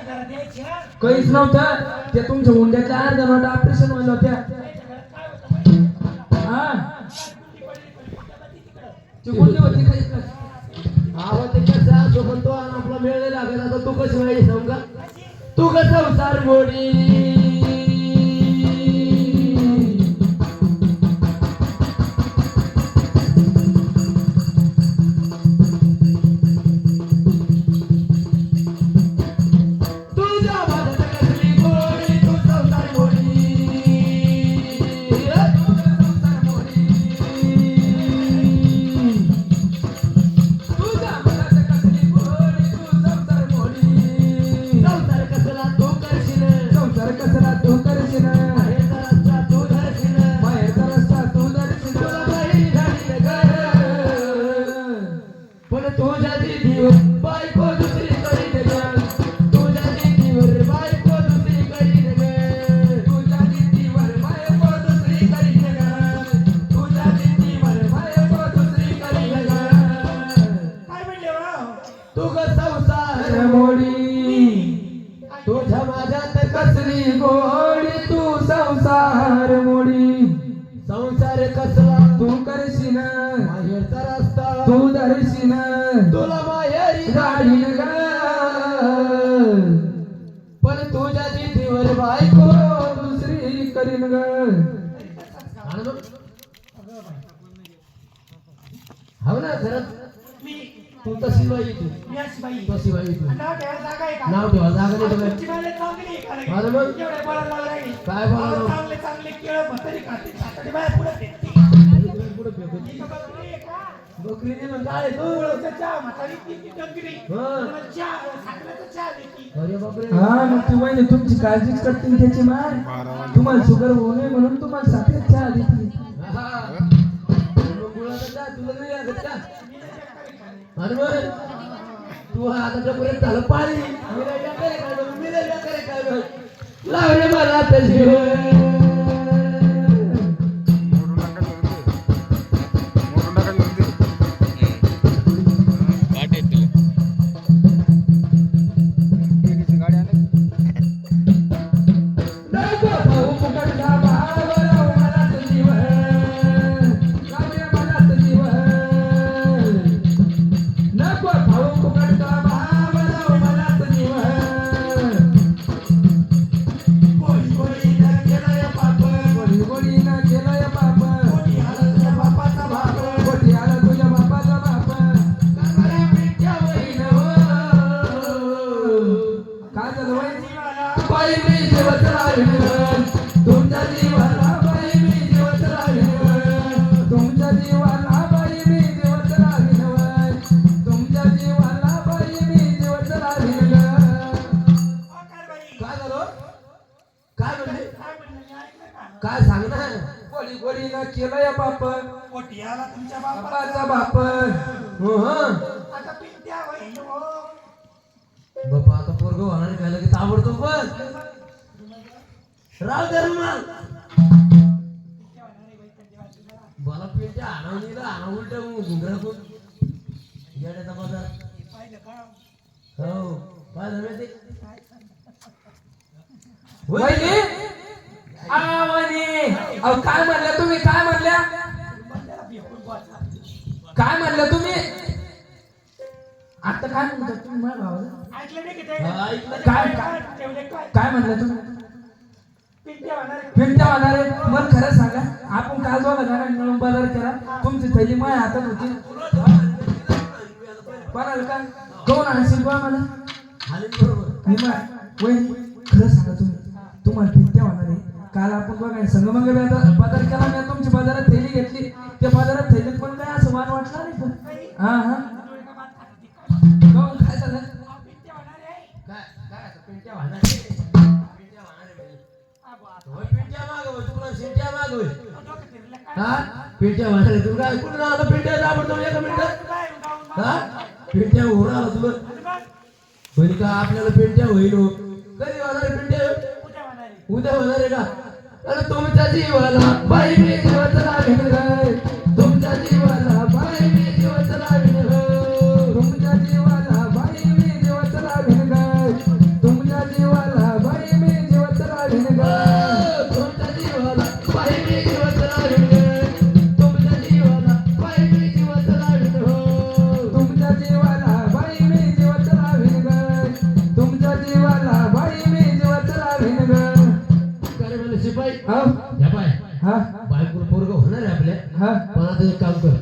काहीच नव्हतं ते तुमच्या हुंड्यातल्या अर्ध्या नोट ऑपरेशन व्हायला होत्या हा ती कोणती होती काहीच नाही आवाज त्याच्या सोबत तो आपला मेळ नाही लागत आता तू कशी माहिती सांग का तू कसं संसार मोडी तुझ्या माझ्यात कसली गोडी तू संसार मोडी संसार कसला तू करशील माहेरचा रस्ता तू धरशील तुला माहेरी गाडी ग पण तुझ्या जिद्दीवर बायको दुसरी करीन ग हो ना खरंच तू तशी बाई तू तशी बाई तू नाव ठेवा जागा नाही तुला माझं मग काय बोला चांगले केळ भतरी खाते बकरी ने मग काय तू अरे बापरे हा मग ती वहिनी तुमची काळजीच करते त्याची माय तुम्हाला शुगर होऊ नये म्हणून तुम्हाला साखरेत चहा देते तुला नाही लागत का अरे तू आता पर्यंत झालं पाणी लावले मला त्याची काय सांग ना गोडी गोडी ना केलं या बाप पोटियाला तुमच्या बापाचा बाप आता पिंट्या होईल हो बापा आता पोरग होणार काय लगेच आवडतो बघ राव धर्माल मला पिंट्या आणवणीला आणा उलट घुंगरा कोण येड्याचा बाजार हो पाहिलं माहिती वहिनी अहो काय म्हणल्या तुम्ही काय म्हणल्या काय म्हणलं तुम्ही आता काय म्हणता तुम्ही माझ्या भावाला ऐकलं नाही की ते काय काय म्हणलं तुम्ही पिंट्या होणार आहे मग खरं सांगा आपण काल जो जाणार मिळून बाजार केला तुमची थैली माझ्या हातात होती कोणाला का कोण आणशील बा मला बरोबर वहिनी खरं सांगा तुम्ही तुम्हाला पिंट्या होणार आहे काल आपण बघा संगमंग बाजार केला मी तुमची बाजारात थैली घेतली त्या बाजारात थैलीत पण काय असं मान वाटला नाही पण हा हा काय झालं काय काय पिंट्या होणार पिंट्या मागव तुला शिंट्या मागव हा पिंट्या होणार तू काय कुठं आला पिंट्या आवडतो एका मिनिटात हा पिंट्या होणार आला तुला होईल का आपल्याला पिंट्या होईल कधी होणार पिंट्या उद्या होणार आहे का अरे तुमच्या जीवाला बाई मी जीवत लागेल ग तुमच्या जीवाला बाई मी जीवत लागेल ग तुमच्या जीवाला बाई मी जीवत लागेल ग तुमच्या शिपाई हा या पाय हा बायकोला पोरग होणार आहे आपल्या हा पण आता एक काम कर